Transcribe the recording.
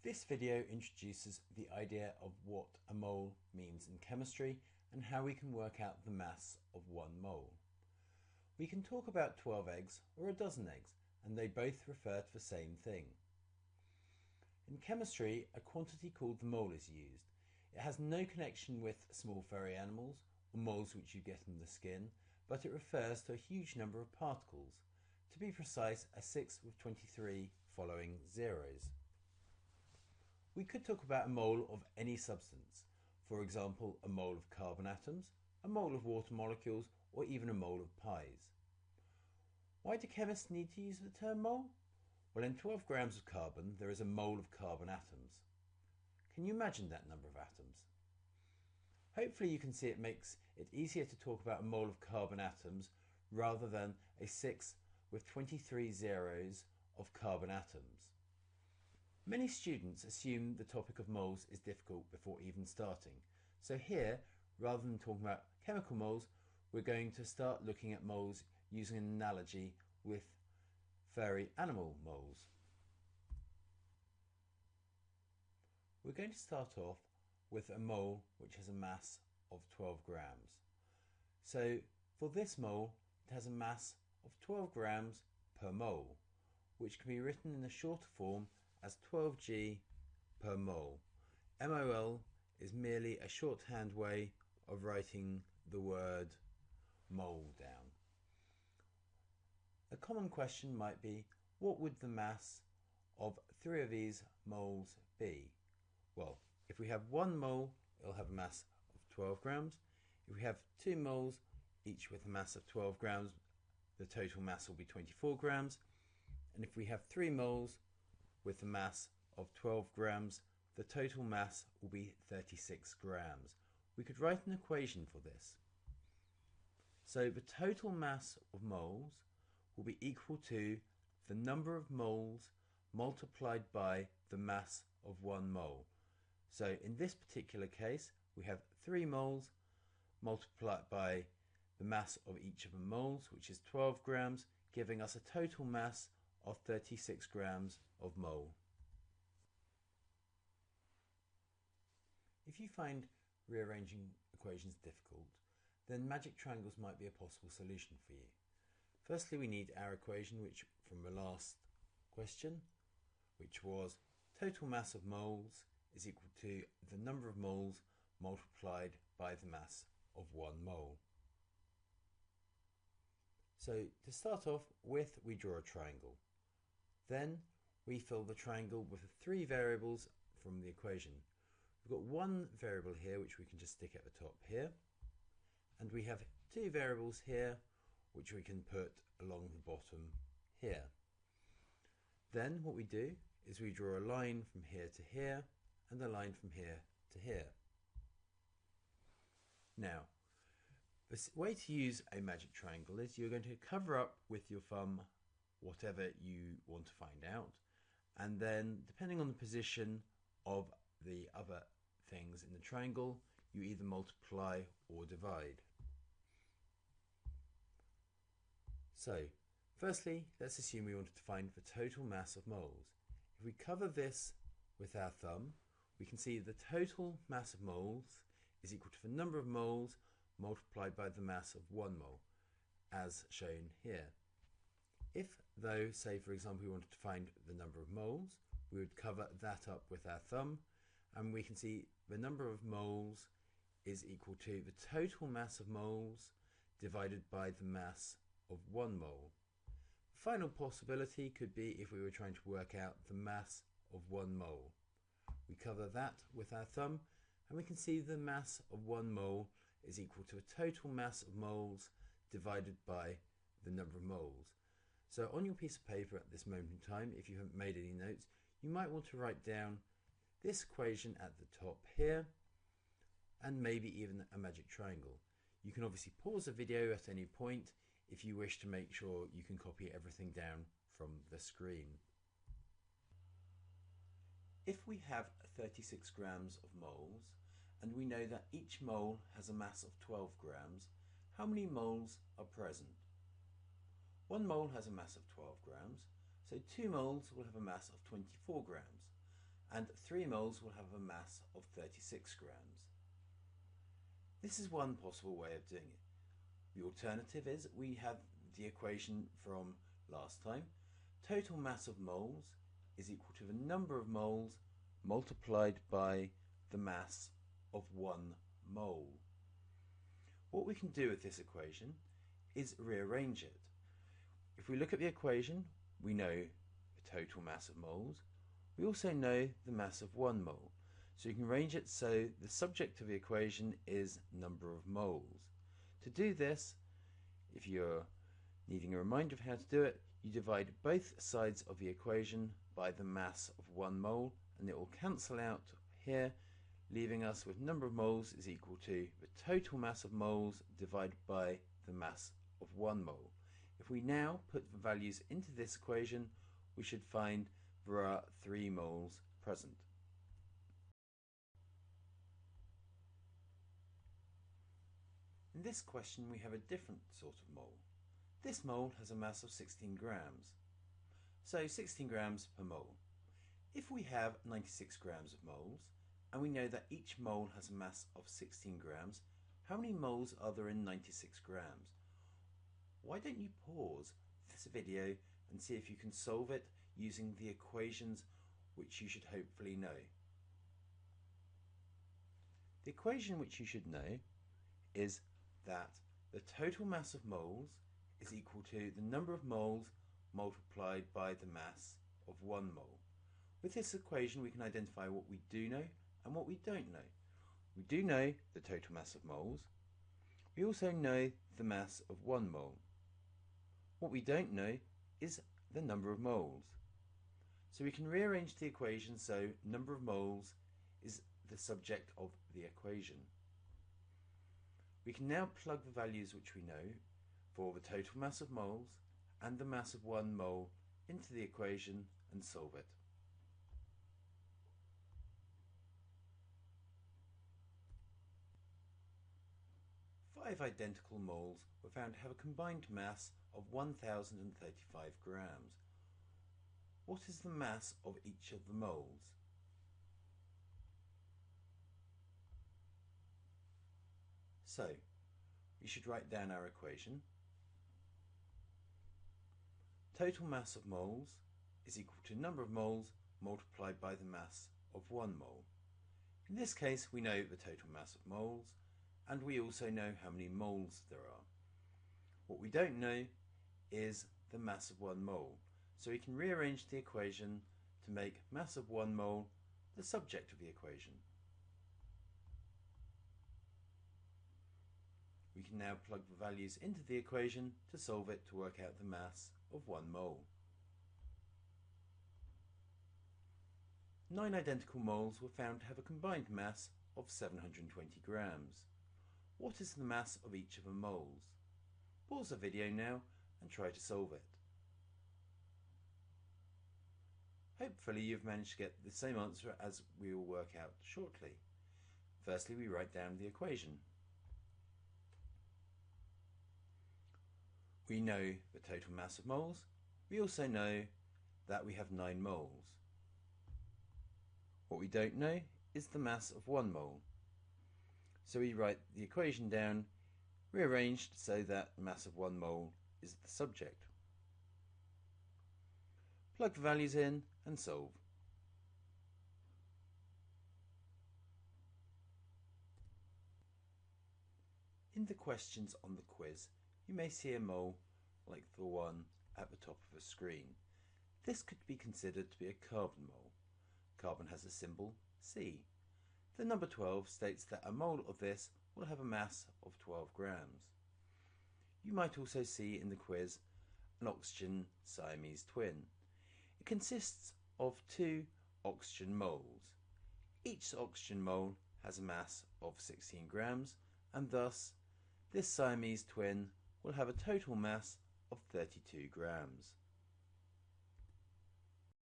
This video introduces the idea of what a mole means in chemistry and how we can work out the mass of 1 mole. We can talk about 12 eggs or a dozen eggs, and they both refer to the same thing. In chemistry, a quantity called the mole is used. It has no connection with small furry animals or moles which you get in the skin, but it refers to a huge number of particles. To be precise, a 6 with 23 following zeros. We could talk about a mole of any substance. For example, a mole of carbon atoms, a mole of water molecules, or even a mole of pies. Why do chemists need to use the term mole? Well, in 12 grams of carbon, there is a mole of carbon atoms. Can you imagine that number of atoms? Hopefully you can see it makes it easier to talk about a mole of carbon atoms rather than a 6 with 23 zeros of carbon atoms. Many students assume the topic of moles is difficult before even starting. So here, rather than talking about chemical moles, we're going to start looking at moles using an analogy with furry animal moles. We're going to start off with a mole which has a mass of 12 grams. So for this mole, it has a mass of 12 grams per mole, which can be written in the shorter form as 12g per mole. MOL is merely a shorthand way of writing the word mole down. A common question might be, what would the mass of 3 of these moles be? Well, if we have 1 mole, it'll have a mass of 12 grams. If we have 2 moles, each with a mass of 12 grams, the total mass will be 24 grams. And if we have 3 moles with a mass of 12 grams, the total mass will be 36 grams. We could write an equation for this. So the total mass of moles will be equal to the number of moles multiplied by the mass of 1 mole. So in this particular case, we have 3 moles multiplied by the mass of each of the moles, which is 12 grams, giving us a total mass of 36 grams of mole. If you find rearranging equations difficult, then magic triangles might be a possible solution for you. Firstly, we need our equation, which from the last question, which was total mass of moles is equal to the number of moles multiplied by the mass of 1 mole. So to start off with, we draw a triangle. Then we fill the triangle with the 3 variables from the equation. We've got 1 variable here, which we can just stick at the top here. And we have 2 variables here, which we can put along the bottom here. Then what we do is we draw a line from here to here and a line from here to here. Now, the way to use a magic triangle is you're going to cover up with your thumb whatever you want to find out, and then depending on the position of the other things in the triangle, you either multiply or divide. So, firstly, let's assume we wanted to find the total mass of moles. If we cover this with our thumb, we can see the total mass of moles is equal to the number of moles multiplied by the mass of 1 mole, as shown here. If, though, say for example, we wanted to find the number of moles, we would cover that up with our thumb, and we can see the number of moles is equal to the total mass of moles divided by the mass of 1 mole. The final possibility could be if we were trying to work out the mass of 1 mole. We cover that with our thumb, and we can see the mass of 1 mole is equal to a total mass of moles divided by the number of moles. So on your piece of paper at this moment in time, if you haven't made any notes, you might want to write down this equation at the top here, and maybe even a magic triangle. You can obviously pause the video at any point if you wish to make sure you can copy everything down from the screen. If we have 36 grams of moles, and we know that each mole has a mass of 12 grams, how many moles are present? 1 mole has a mass of 12 grams, so 2 moles will have a mass of 24 grams. and 3 moles will have a mass of 36 grams. This is one possible way of doing it. The alternative is we have the equation from last time. Total mass of moles is equal to the number of moles multiplied by the mass of 1 mole. What we can do with this equation is rearrange it. If we look at the equation, we know the total mass of moles. We also know the mass of 1 mole. So you can arrange it so the subject of the equation is number of moles. To do this, if you're needing a reminder of how to do it, you divide both sides of the equation by the mass of 1 mole, and it will cancel out here, leaving us with number of moles is equal to the total mass of moles divided by the mass of 1 mole. If we now put the values into this equation, we should find there are 3 moles present. In this question we have a different sort of mole. This mole has a mass of 16 grams. So 16 grams per mole. If we have 96 grams of moles, and we know that each mole has a mass of 16 grams, how many moles are there in 96 grams? Why don't you pause this video and see if you can solve it using the equations which you should hopefully know. The equation which you should know is that the total mass of moles is equal to the number of moles multiplied by the mass of 1 mole. With this equation we can identify what we do know and what we don't know. We do know the total mass of moles. We also know the mass of 1 mole. What we don't know is the number of moles. So we can rearrange the equation so number of moles is the subject of the equation. We can now plug the values which we know for the total mass of moles and the mass of 1 mole into the equation and solve it. Five identical moles were found to have a combined mass of 1035 grams. What is the mass of each of the moles? So, we should write down our equation. Total mass of moles is equal to number of moles multiplied by the mass of 1 mole. In this case, we know the total mass of moles, and we also know how many moles there are. What we don't know is the mass of 1 mole, so we can rearrange the equation to make mass of 1 mole the subject of the equation. We can now plug the values into the equation to solve it to work out the mass of 1 mole. 9 identical moles were found to have a combined mass of 720 grams. What is the mass of each of the moles? Pause the video now and try to solve it. Hopefully you've managed to get the same answer as we will work out shortly. Firstly, we write down the equation. We know the total mass of moles. We also know that we have 9 moles. What we don't know is the mass of 1 mole. So we write the equation down, rearranged so that mass of 1 mole is the subject. Plug the values in and solve. In the questions on the quiz, you may see a mole like the one at the top of the screen. This could be considered to be a carbon mole. Carbon has a symbol C. The number 12 states that a mole of this will have a mass of 12 grams. You might also see in the quiz an oxygen Siamese twin. It consists of 2 oxygen moles. Each oxygen mole has a mass of 16 grams, and thus this Siamese twin will have a total mass of 32 grams.